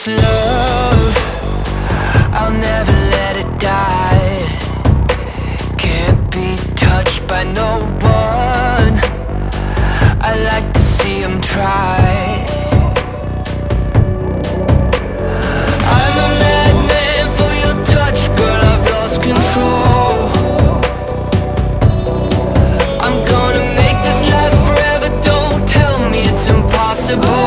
this love, I'll never let it die. Can't be touched by no one, I like to see them try. I'm a madman for your touch, girl, I've lost control. I'm gonna make this last forever, don't tell me it's impossible.